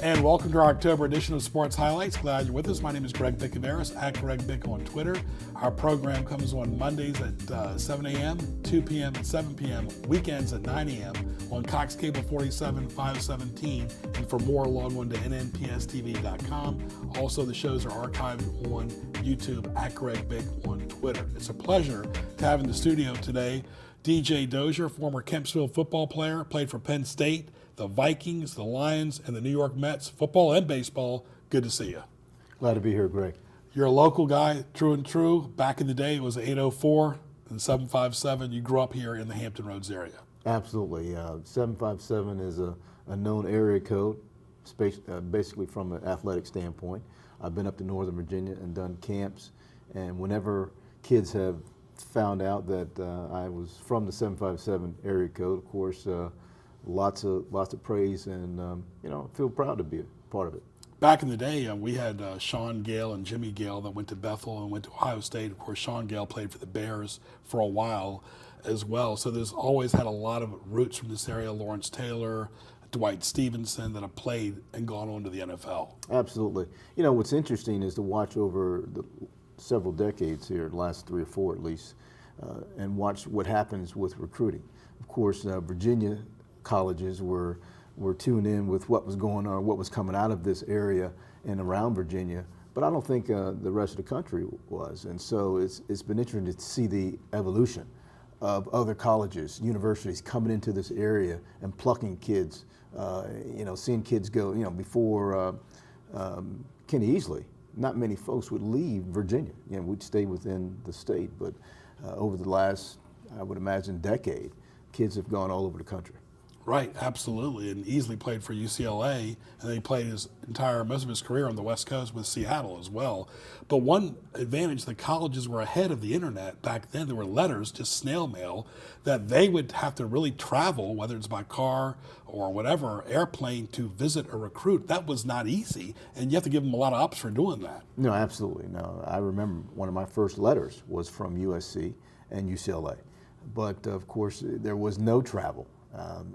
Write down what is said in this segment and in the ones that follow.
And welcome to our October edition of Sports Highlights. Glad you're with us. My name is Greg Bicoveris, at Greg Bick on Twitter. Our program comes on Mondays at 7 a.m., 2 p.m., and 7 p.m., weekends at 9 a.m. on Cox Cable 47, 517, and for more, log on to nnpstv.com. Also, the shows are archived on YouTube, at Greg Bick on Twitter. It's a pleasure to have in the studio today DJ Dozier, former Kempsville football player, played for Penn State, the Vikings, the Lions, and the New York Mets, football and baseball. Good to see you. Glad to be here, Greg. You're a local guy, true and true. Back in the day, it was 804 and 757. You grew up here in the Hampton Roads area. Absolutely. 757 is a known area code, basically from an athletic standpoint. I've been up to Northern Virginia and done camps, and whenever kids have found out that I was from the 757 area code, of course, lots of praise, and feel proud to be a part of it. Back in the day, we had Sean Gale and Jimmy Gale that went to Bethel and went to Ohio State. Of course, Sean Gale played for the Bears for a while as well. So there's always had a lot of roots from this area. Lawrence Taylor, Dwight Stevenson, that have played and gone on to the NFL. Absolutely. You know, what's interesting is to watch over the several decades here, the last 3 or 4 at least, and watch what happens with recruiting. Of course, Virginia colleges were tuned in with what was going on, what was coming out of this area and around Virginia, but I don't think the rest of the country was. And so it's been interesting to see the evolution of other colleges, universities coming into this area and plucking kids. Seeing kids go. Before Kenny Easley, not many folks would leave Virginia. We'd stay within the state, but over the last, I would imagine, decade, kids have gone all over the country. Right, absolutely. And Easley played for UCLA, and then he played most of his career on the West Coast with Seattle as well. But one advantage, the colleges were ahead of the internet. Back then, there were letters, just snail mail, that they would have to really travel, whether it's by car or whatever, airplane, to visit a recruit. That was not easy, and you have to give them a lot of ups for doing that. No, absolutely. No, I remember one of my first letters was from USC and UCLA. But, of course, there was no travel.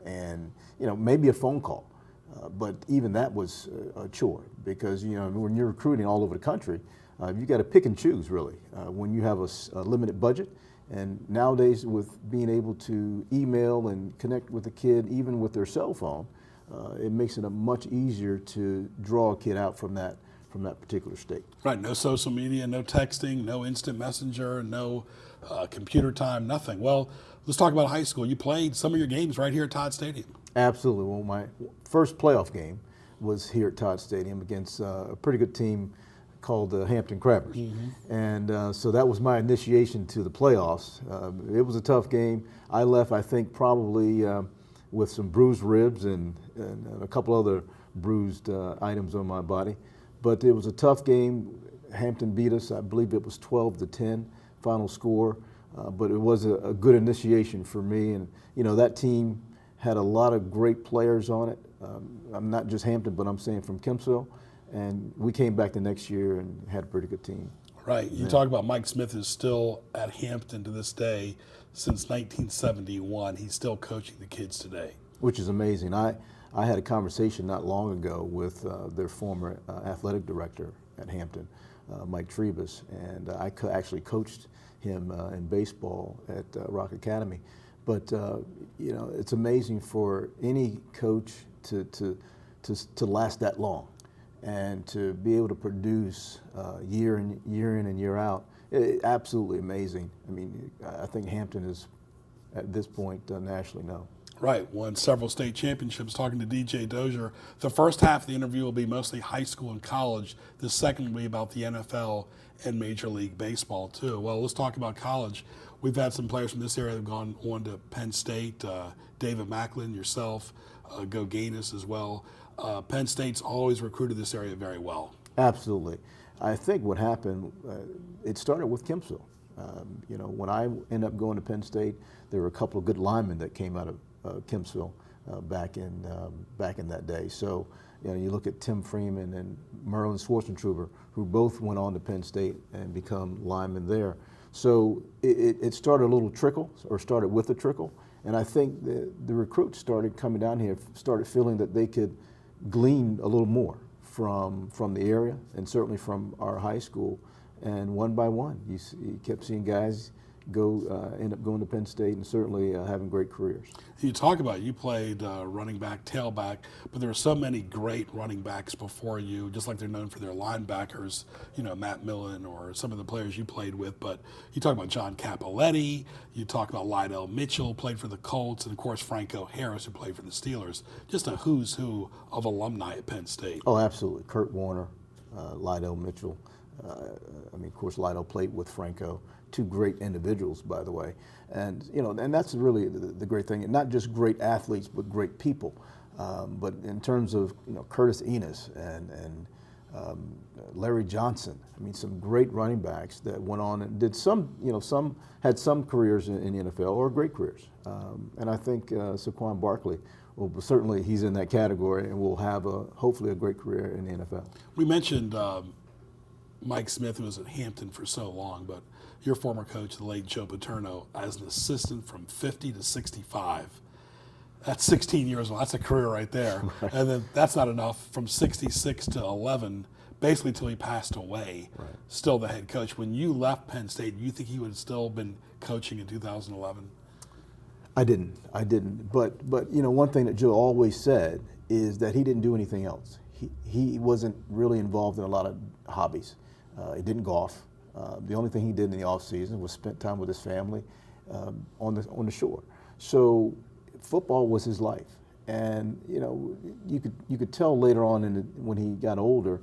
And maybe a phone call, but even that was a chore, because when you're recruiting all over the country, you got to pick and choose really when you have a limited budget. And nowadays, with being able to email and connect with a kid even with their cell phone, it makes it much easier to draw a kid out from that particular state. Right, no social media, no texting, no instant messenger, no computer time, nothing. Well, let's talk about high school. You played some of your games right here at Todd Stadium. Absolutely. Well, my first playoff game was here at Todd Stadium against a pretty good team called the Hampton Crabbers. Mm-hmm. And so that was my initiation to the playoffs. It was a tough game. I left, I think, probably with some bruised ribs and a couple other bruised items on my body. But it was a tough game. Hampton beat us. I believe it was 12-10 final score. But it was a good initiation for me. And, that team had a lot of great players on it. I'm not just Hampton, but I'm saying from Kempsville. And we came back the next year and had a pretty good team. Right. You talk about Mike Smith is still at Hampton to this day since 1971. He's still coaching the kids today. Which is amazing. I had a conversation not long ago with their former athletic director at Hampton, Mike Trebus, and I actually coached him in baseball at Rock Academy. But it's amazing for any coach to last that long and to be able to produce year in and year out. Absolutely amazing. I mean, I think Hampton is at this point nationally known. Right, won several state championships. Talking to DJ Dozier, the first half of the interview will be mostly high school and college. The second will be about the NFL and Major League Baseball too. Well, let's talk about college. We've had some players from this area that have gone on to Penn State, David Macklin, yourself, Go Gaines as well. Penn State's always recruited this area very well. Absolutely. I think what happened, it started with Kempsville. When I ended up going to Penn State, there were a couple of good linemen that came out of Kempsville back in that day. So, you look at Tim Freeman and Merlin Schwartzentruber, who both went on to Penn State and become linemen there. So it started a little trickle, or started with a trickle, and I think the recruits started coming down here, started feeling that they could glean a little more from the area and certainly from our high school. And one by one, you kept seeing guys end up going to Penn State and certainly having great careers. You talk about you played running back, tailback, but there were so many great running backs before you, just like they're known for their linebackers, Matt Millen or some of the players you played with. But you talk about John Capoletti, you talk about Lydell Mitchell, played for the Colts, and of course Franco Harris, who played for the Steelers. Just a who's who of alumni at Penn State. Oh, absolutely. Kurt Warner, Lydell Mitchell. Of course, Lydell played with Franco. Two great individuals, by the way, and that's really the great thing. And not just great athletes, but great people. But in terms of Curtis Enos and Larry Johnson, some great running backs that went on and did some had some careers in the NFL or great careers. And I think Saquon Barkley. Well, certainly he's in that category and will have hopefully a great career in the NFL. We mentioned Mike Smith, who was at Hampton for so long, but your former coach, the late Joe Paterno, as an assistant from 50 to 65. That's 16 years old. That's a career right there. Right. And then that's not enough. From 66 to 11, basically till he passed away, right. Still the head coach. When you left Penn State, do you think he would have still been coaching in 2011? I didn't. But one thing that Joe always said is that he didn't do anything else. He wasn't really involved in a lot of hobbies. He didn't golf. The only thing he did in the off season was spend time with his family on the shore. So football was his life, and you could tell later on when he got older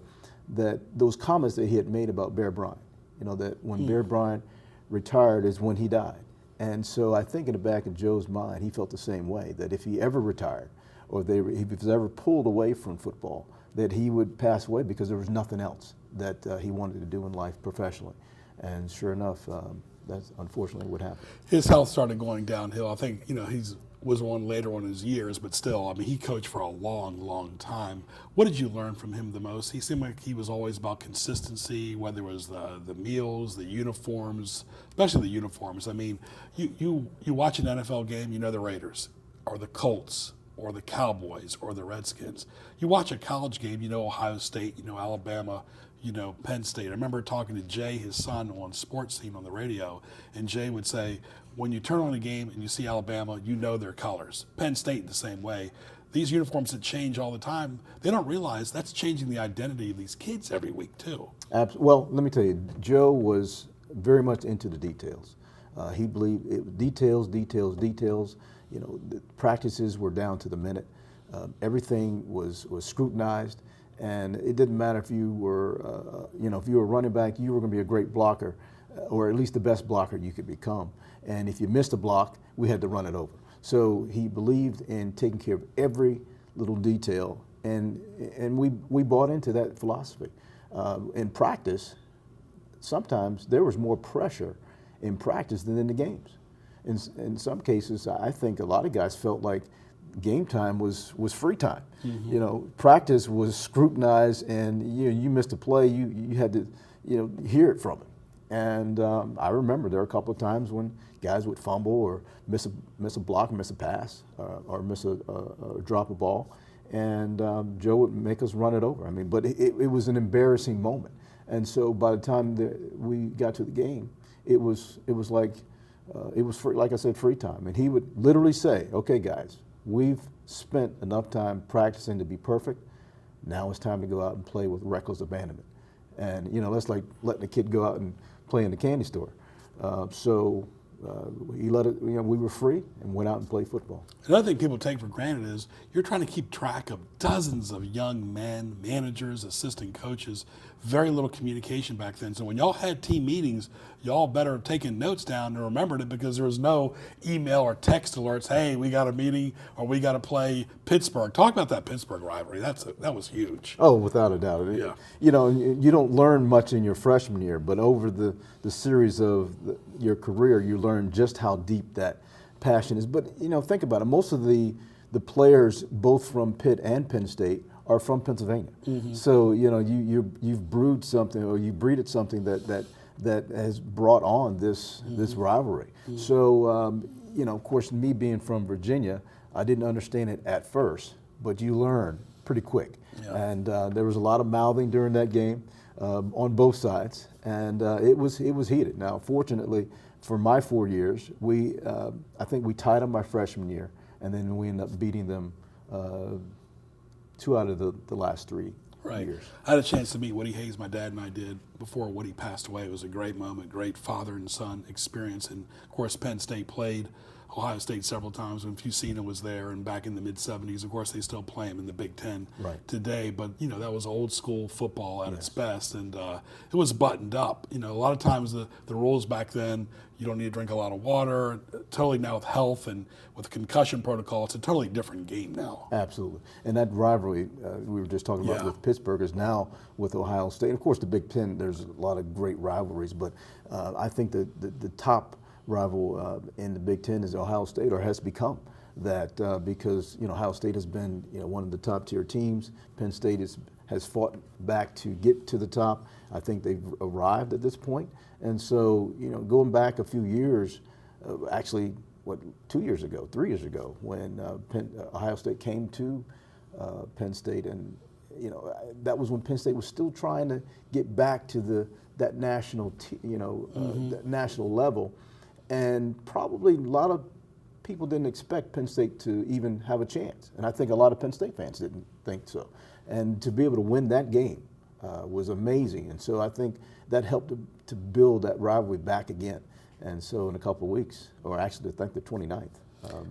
that those comments that he had made about Bear Bryant, that when Bear Bryant retired is when he died. And so I think in the back of Joe's mind, he felt the same way, that if he ever retired or if he was ever pulled away from football, that he would pass away because there was nothing else that he wanted to do in life professionally. And sure enough, that's unfortunately what happened. His health started going downhill. I think, he's was on later on in his years, but still, he coached for a long, long time. What did you learn from him the most? He seemed like he was always about consistency, whether it was the meals, the uniforms, especially the uniforms. You watch an NFL game, the Raiders or the Colts or the Cowboys or the Redskins. You watch a college game, Ohio State, Alabama, Penn State. I remember talking to Jay, his son, on Sports Scene on the radio, and Jay would say, when you turn on a game and you see Alabama, their colors. Penn State the same way. These uniforms that change all the time, they don't realize that's changing the identity of these kids every week too. Well, let me tell you, Joe was very much into the details. He believed details. The practices were down to the minute. Everything was scrutinized. And it didn't matter if you were, if you were a running back, you were going to be a great blocker, or at least the best blocker you could become. And if you missed a block, we had to run it over. So he believed in taking care of every little detail, and we bought into that philosophy. In practice, sometimes there was more pressure in practice than in the games. In some cases, I think a lot of guys felt like game time was free time. Mm-hmm. Practice was scrutinized, and you missed a play, you had to hear it from it. And I remember there were a couple of times when guys would fumble or miss a block, miss a pass, or miss a drop a ball, and Joe would make us run it over. But it was an embarrassing moment. And so by the time that we got to the game, it was like free, like I said, free time. And he would literally say, "Okay, guys, we've spent enough time practicing to be perfect. Now it's time to go out and play with reckless abandonment." And that's like letting a kid go out and play in the candy store. So he let it. We were free and went out and played football. Another thing people take for granted is you're trying to keep track of dozens of young men, managers, assistant coaches. Very little communication back then. So when y'all had team meetings, y'all better have taken notes down and remembered it, because there was no email or text alerts. Hey, we got a meeting, or we got to play Pittsburgh. Talk about that Pittsburgh rivalry. That was huge. Oh, without a doubt. Yeah. You don't learn much in your freshman year, but over the series of your career, you learn just how deep that passion is. But think about it. Most of the players, both from Pitt and Penn State, are from Pennsylvania. Mm-hmm. So you've brewed something, or you breeded something that has brought on this rivalry. Mm-hmm. So of course, me being from Virginia, I didn't understand it at first, but you learn pretty quick. Yeah. And there was a lot of mouthing during that game on both sides, and it was heated. Now, fortunately, for my 4 years, I think we tied them my freshman year, and then we ended up beating them 2 out of the last 3 years. I had a chance to meet Woody Hayes, my dad and I did, before Woody passed away. It was a great moment, great father and son experience. And of course, Penn State played Ohio State several times when Fusina was there, and back in the mid-'70s. Of course, they still play him in the Big Ten today. But, that was old school football at its best, and it was buttoned up. A lot of times the rules back then, you don't need to drink a lot of water. Totally now with health and with concussion protocol, it's a totally different game now. Absolutely. And that rivalry we were just talking about with Pittsburgh is now with Ohio State. Of course, the Big Ten, there's a lot of great rivalries, but I think that the top rival in the Big Ten is Ohio State, or has become that, because Ohio State has been one of the top tier teams. Penn State has fought back to get to the top. I think they've arrived at this point. And so going back a few years, actually 2 years ago, 3 years ago, when Ohio State came to Penn State, and that was when Penn State was still trying to get back to that national that national level. And probably a lot of people didn't expect Penn State to even have a chance. And I think a lot of Penn State fans didn't think so. And to be able to win that game was amazing. And so I think that helped to build that rivalry back again. And so in a couple of weeks, or actually I think the 29th,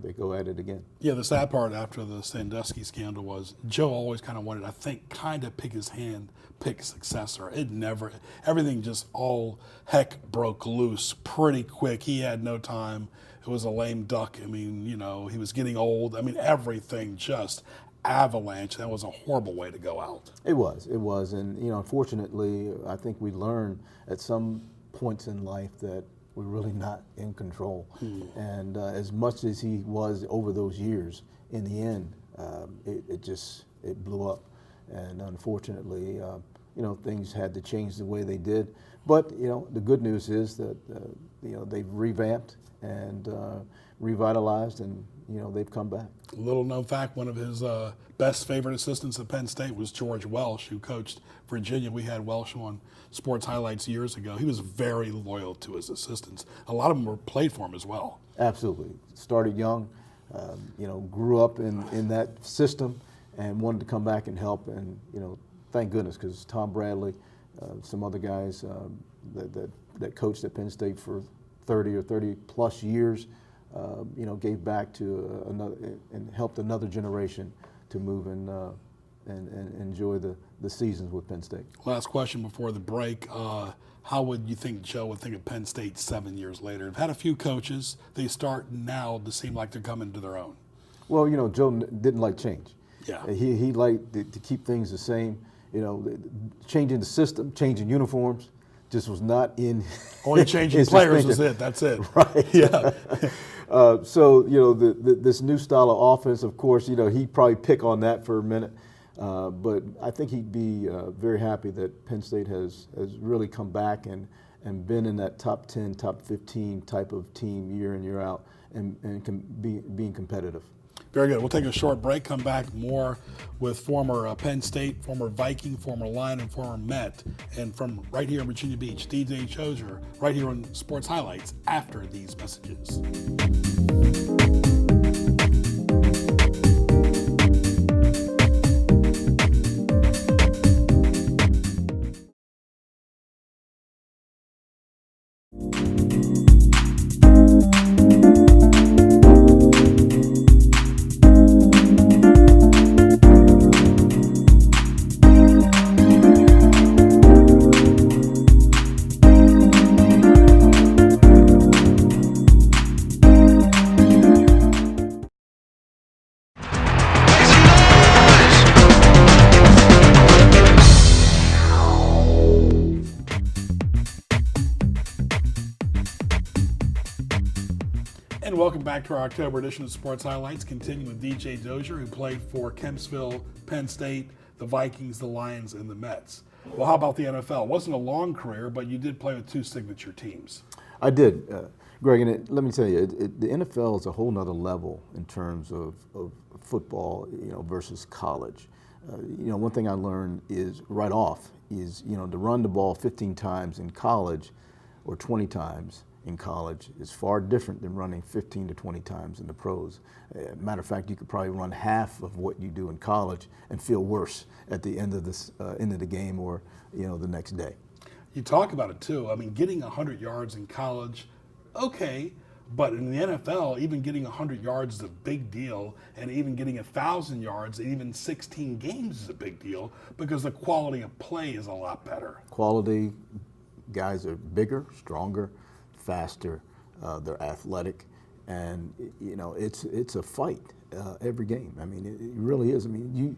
they go at it again. Yeah, the sad part after the Sandusky scandal was Joe always kind of wanted, I think, kind of pick a successor. Everything just all heck broke loose pretty quick. He had no time. It was a lame duck. I mean, he was getting old. I mean, everything just avalanche. That was a horrible way to go out. It was. And, unfortunately, I think we learned at some points in life that we're really not in control. And as much as he was over those years, in the end, it blew up. And unfortunately, things had to change the way they did. But, the good news is that, they've revamped and revitalized, and, they've come back. Little known fact, one of his best favorite assistants at Penn State was George Welsh, who coached Virginia. We had Welsh on Sports Highlights years ago. He was very loyal to his assistants. A lot of them were played for him as well. Absolutely. Started young, grew up in that system, and wanted to come back and help. And, thank goodness, because Tom Bradley, some other guys that coached at Penn State for 30 or 30 plus years, gave back to another and helped another generation to move and enjoy the seasons with Penn State. Last question before the break. How would you think Joe would think of Penn State 7 years later? They've had a few coaches. They start now to seem like they're coming to their own. Well, Joe didn't like change. Yeah. He liked to keep things the same. Changing the system, changing uniforms, just was not in. Only changing players was it. That's it. Right. Yeah. So this new style of offense, of course, he'd probably pick on that for a minute, but I think he'd be very happy that Penn State has really come back and been in that top 10, top 15 type of team year in, year out, and being competitive. Very good. We'll take a short break, come back more with former Penn State, former Viking, former Lion, and former Met, and from right here in Virginia Beach, DJ Chozier, right here on Sports Highlights after these messages. welcome back to our October edition of Sports Highlights, continuing with DJ Dozier, who played for Kempsville, Penn State, the Vikings, the Lions, and the Mets. Well, how about the NFL? It wasn't a long career, but you did play with two signature teams. I did, Greg, and let me tell you, the NFL is a whole nother level in terms of football, versus college. One thing I learned is right off is, to run the ball 15 times in college or 20 times in college is far different than running 15 to 20 times in the pros. Matter of fact, you could probably run half of what you do in college and feel worse at the end of the game or the next day. You talk about it too. I mean, getting 100 yards in college, okay, but in the NFL, even getting 100 yards is a big deal, and even getting 1,000 yards, even 16 games is a big deal because the quality of play is a lot better. Quality, guys are bigger, stronger, faster, they're athletic, and it's a fight every game. I mean, it really is. I mean,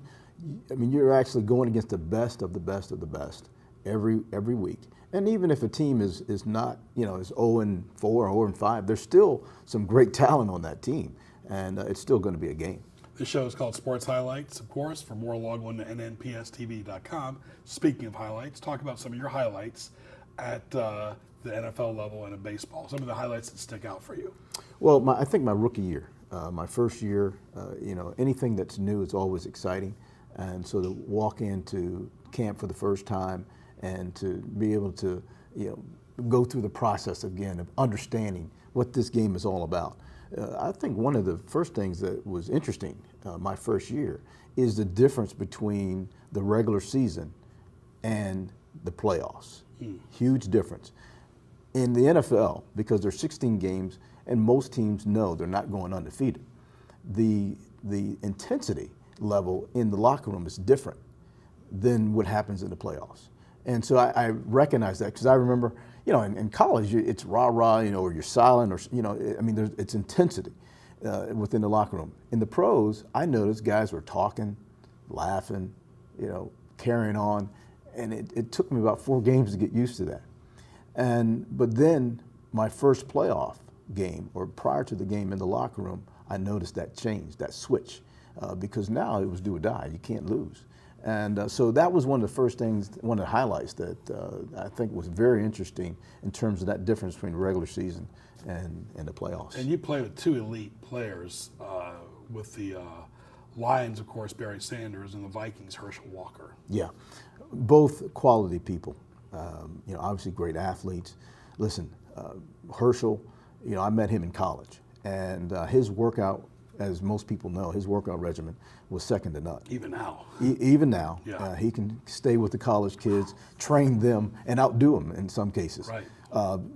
you're actually going against the best of the best of the best every week. And even if a team is not is 0-4 or 0-5, there's still some great talent on that team, and it's still going to be a game. The show is called Sports Highlights, of course. For more, log on to nnpstv.com. Speaking of highlights, talk about some of your highlights at the NFL level and in baseball. Some of the highlights that stick out for you. Well, I think my rookie year, my first year, anything that's new is always exciting. And so to walk into camp for the first time and to be able to, go through the process again of understanding what this game is all about. I think one of the first things that was interesting my first year is the difference between the regular season and the playoffs. Huge difference. In the NFL, because there's 16 games and most teams know they're not going undefeated, the intensity level in the locker room is different than what happens in the playoffs. And so I recognize that because I remember, in college, it's rah-rah, or you're silent or, it's intensity within the locker room. In the pros, I noticed guys were talking, laughing, carrying on, and it took me about 4 games to get used to that. But then my first playoff game, or prior to the game in the locker room, I noticed that change, that switch, because now it was do or die. You can't lose. And so that was one of the first things, one of the highlights that I think was very interesting in terms of that difference between the regular season and the playoffs. And you play with 2 elite players, with the Lions, of course, Barry Sanders, and the Vikings, Herschel Walker. Yeah, both quality people. Obviously great athletes. Listen, Herschel, I met him in college, and his workout, as most people know, his workout regimen was second to none. Even now. Even now, yeah. He can stay with the college kids, train them, and outdo them in some cases. Right.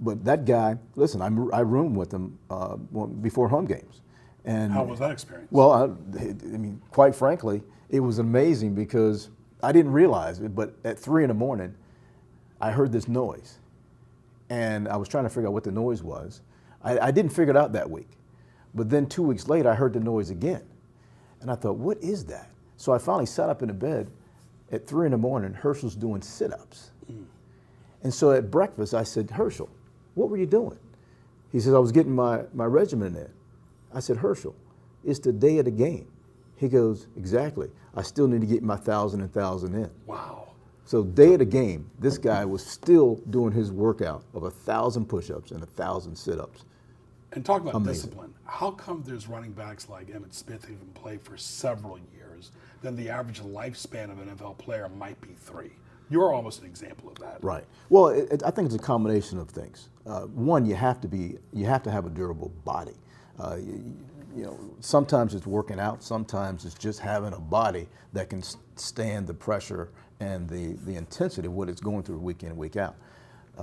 But that guy, listen, I roomed with him before home games. And how was that experience? Well, quite frankly, it was amazing because I didn't realize it, but at 3 in the morning, I heard this noise, and I was trying to figure out what the noise was. I didn't figure it out that week, but then 2 weeks later, I heard the noise again, and I thought, what is that? So I finally sat up in the bed at 3 in the morning. Herschel's doing sit-ups, and so at breakfast, I said, Herschel, what were you doing? He says, I was getting my regimen in. I said, Herschel, it's the day of the game. He goes, exactly. I still need to get my 1,000 in. Wow. So day of the game, this guy was still doing his workout of 1,000 push-ups and 1,000 sit-ups. And talk about Amazing. discipline. How come there's running backs like Emmitt Smith who even played for several years, then the average lifespan of an NFL player might be 3? You're almost an example of that. Right. Well, I think it's a combination of things. One, you have to have a durable body. Sometimes it's working out. Sometimes it's just having a body that can stand the pressure and the intensity of what it's going through week in and week out.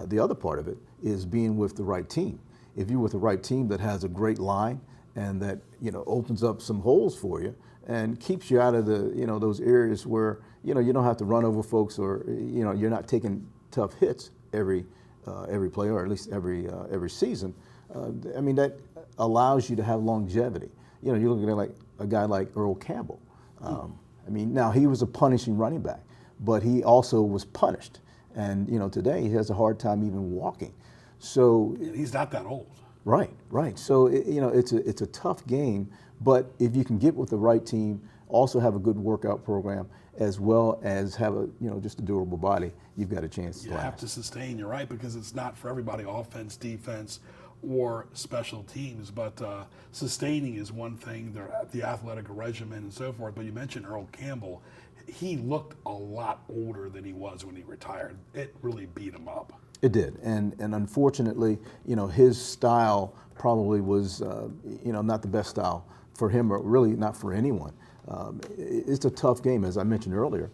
The other part of it is being with the right team. If you're with the right team that has a great line and that opens up some holes for you and keeps you out of the those areas where you don't have to run over folks or you're not taking tough hits every play or at least every season. That allows you to have longevity. You're looking at like a guy like Earl Campbell. Now he was a punishing running back, but he also was punished. And today he has a hard time even walking. So And he's not that old. Right, right. So it's a tough game, but if you can get with the right team, also have a good workout program, as well as have a just a durable body, you've got a chance to You have last. to sustain, you're right, because it's not for everybody, offense, defense, or special teams. But sustaining is one thing, the athletic regimen and so forth. But you mentioned Earl Campbell. He looked a lot older than he was when he retired. It really beat him up. It did, and unfortunately, his style probably was, not the best style for him, or really not for anyone. It's a tough game, as I mentioned earlier.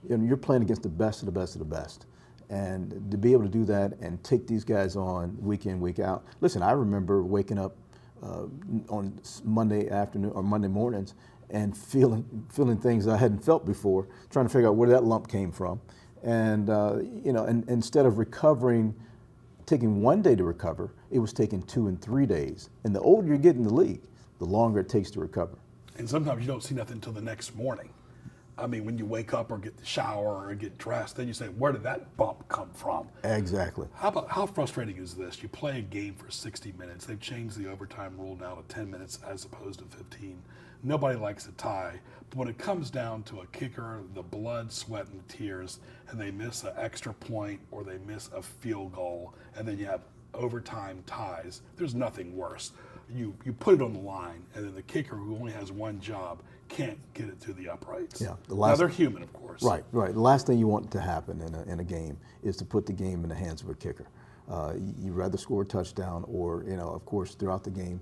You're playing against the best of the best of the best, and to be able to do that and take these guys on week in, week out. Listen, I remember waking up on Monday afternoon or Monday mornings and feeling things I hadn't felt before, trying to figure out where that lump came from. And and instead of taking 1 day to recover, it was taking 2 and 3 days. And the older you get in the league, the longer it takes to recover. And sometimes you don't see nothing until the next morning. I mean, when you wake up or get the shower or get dressed, then you say, where did that bump come from? Exactly. How frustrating is this? You play a game for 60 minutes. They've changed the overtime rule now to 10 minutes as opposed to 15. Nobody likes a tie. But when it comes down to a kicker, the blood, sweat, and tears, and they miss an extra point or they miss a field goal, and then you have overtime ties, there's nothing worse. You put it on the line, and then the kicker, who only has one job, can't get it to the uprights. Yeah, now they're human, of course. Right, right. The last thing you want to happen in a game is to put the game in the hands of a kicker. You'd rather score a touchdown, or of course, throughout the game,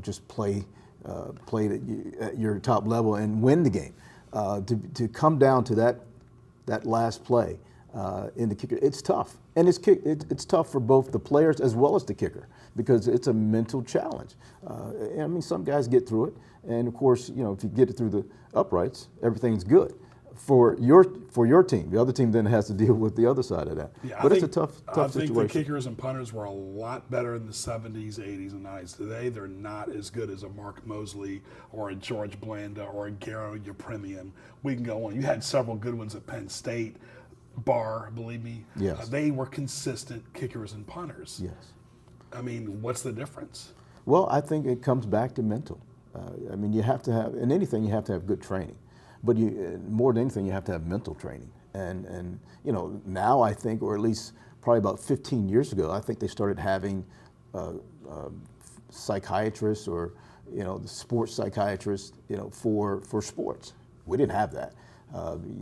just play at your top level and win the game. To come down to that last play in the kicker, it's tough, and it's tough for both the players as well as the kicker, because it's a mental challenge. I mean, some guys get through it, and of course, if you get it through the uprights, everything's good for your team. The other team then has to deal with the other side of that. Yeah, but it's a tough I think situation. the kickers and punters were a lot better in the 70s, 80s, and 90s. Today, they're not as good as a Mark Mosley or a George Blanda or a Garo Yepremian. We can go on. You had several good ones at Penn State. Barr, believe me. Yes. They were consistent kickers and punters. Yes. I mean, what's the difference? Well, I think it comes back to mental. I mean, you have to have, in anything, you have to have good training. But more than anything, you have to have mental training. And now I think, or at least probably about 15 years ago, I think they started having psychiatrists or, the sports psychiatrists, for sports. We didn't have that.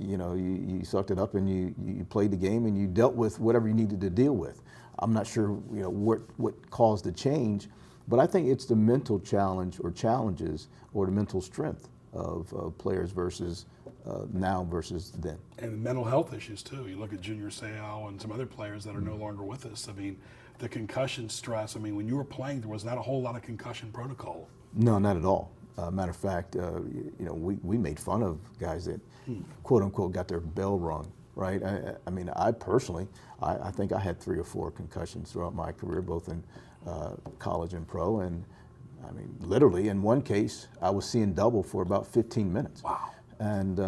You sucked it up and you played the game and you dealt with whatever you needed to deal with. I'm not sure, what caused the change, but I think it's the mental challenge or challenges or the mental strength of players versus now versus then. And mental health issues too. You look at Junior Seau and some other players that are no longer with us. I mean, the concussion stress. I mean, when you were playing, there was not a whole lot of concussion protocol. No, not at all. Matter of fact, we made fun of guys that, quote unquote, got their bell rung. Right. I mean, I personally, I think I had 3 or 4 concussions throughout my career, both in college and pro. And I mean, literally, in one case, I was seeing double for about 15 minutes. Wow. And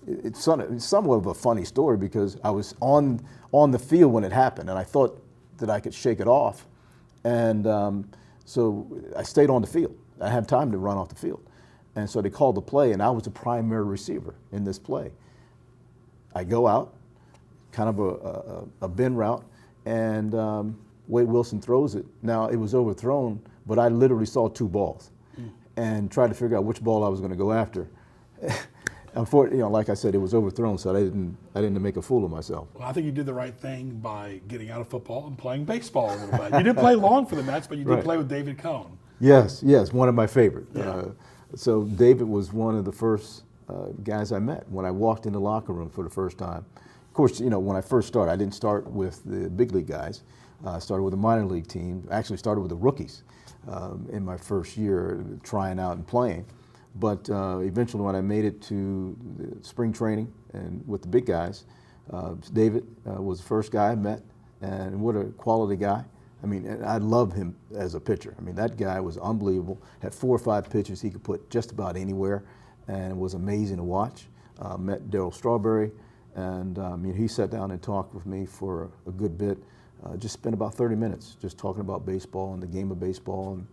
it's somewhat of a funny story, because I was on the field when it happened, and I thought that I could shake it off. And so I stayed on the field. I had time to run off the field. And so they called the play, and I was the primary receiver in this play. I go out, kind of a bin route, and Wade Wilson throws it. Now, it was overthrown, but I literally saw 2 balls and tried to figure out which ball I was going to go after. Unfortunately, like I said, it was overthrown, so I didn't make a fool of myself. Well, I think you did the right thing by getting out of football and playing baseball a little bit. You didn't play long for the Mets, but you did Right. play with David Cone. Yes, one of my favorite. Yeah. So David was one of the first guys I met when I walked in the locker room for the first time. Of course, when I first started, I didn't start with the big league guys. I started with the minor league team. I actually started with the rookies in my first year, trying out and playing. But eventually, when I made it to the spring training and with the big guys, David was the first guy I met, and what a quality guy. I mean, I love him as a pitcher. I mean, that guy was unbelievable. Had 4 or 5 pitches he could put just about anywhere, and it was amazing to watch. Met Darryl Strawberry, and he sat down and talked with me for a good bit. just spent about 30 minutes just talking about baseball and the game of baseball, and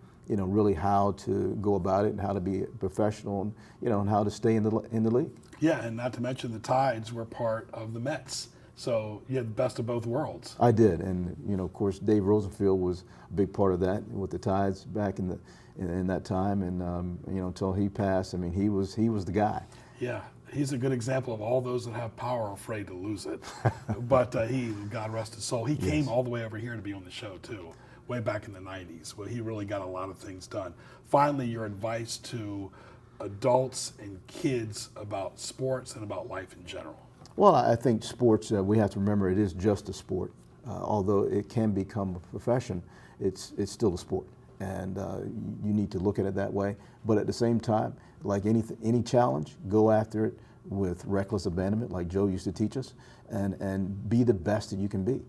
really how to go about it and how to be professional, and and how to stay in the league. Yeah, and not to mention the Tides were part of the Mets. So you had the best of both worlds. I did, and of course, Dave Rosenfield was a big part of that with the Tides back in that time, and until he passed, I mean, he was the guy. Yeah, he's a good example of all those that have power are afraid to lose it. But God rest his soul, he came all the way over here to be on the show too, way back in the 90s, where he really got a lot of things done. Finally, your advice to adults and kids about sports and about life in general. Well, I think sports, we have to remember it is just a sport. Although it can become a profession, it's still a sport. And you need to look at it that way. But at the same time, like any challenge, go after it with reckless abandonment, like Joe used to teach us, and be the best that you can be.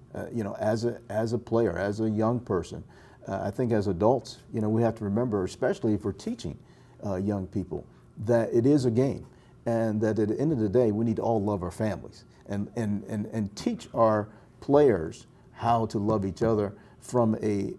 As a player, as a young person, I think as adults, we have to remember, especially if we're teaching young people, that it is a game, and that at the end of the day, we need to all love our families and teach our players how to love each other from a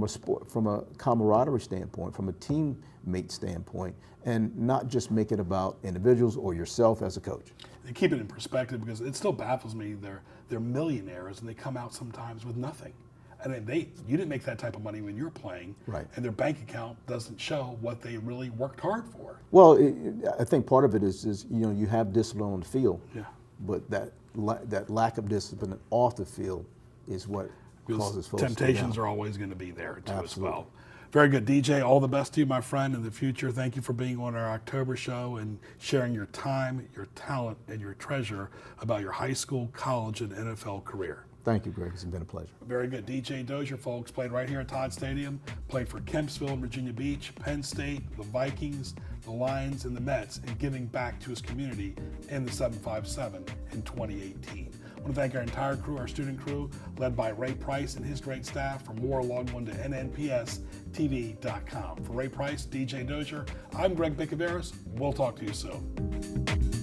sport, from a camaraderie standpoint, from a teammate standpoint, and not just make it about individuals or yourself as a coach. And keep it in perspective, because it still baffles me. They're millionaires and they come out sometimes with nothing. And you didn't make that type of money when you were playing, right? And their bank account doesn't show what they really worked hard for. Well, I think part of it is you have discipline on the field, yeah, but that lack of discipline off the field is what causes folks temptations are always going to be there too. Absolutely. As well. Very good, DJ. All the best to you, my friend, in the future. Thank you for being on our October show and sharing your time, your talent, and your treasure about your high school, college, and NFL career. Thank you, Greg. It's been a pleasure. Very good. DJ Dozier, folks, played right here at Todd Stadium, played for Kempsville and Virginia Beach, Penn State, the Vikings, the Lions, and the Mets, and giving back to his community in the 757 in 2018. I want to thank our entire crew, our student crew, led by Ray Price and his great staff. For more, log on to nnpstv.com. For Ray Price, DJ Dozier, I'm Greg Bicaveras. We'll talk to you soon.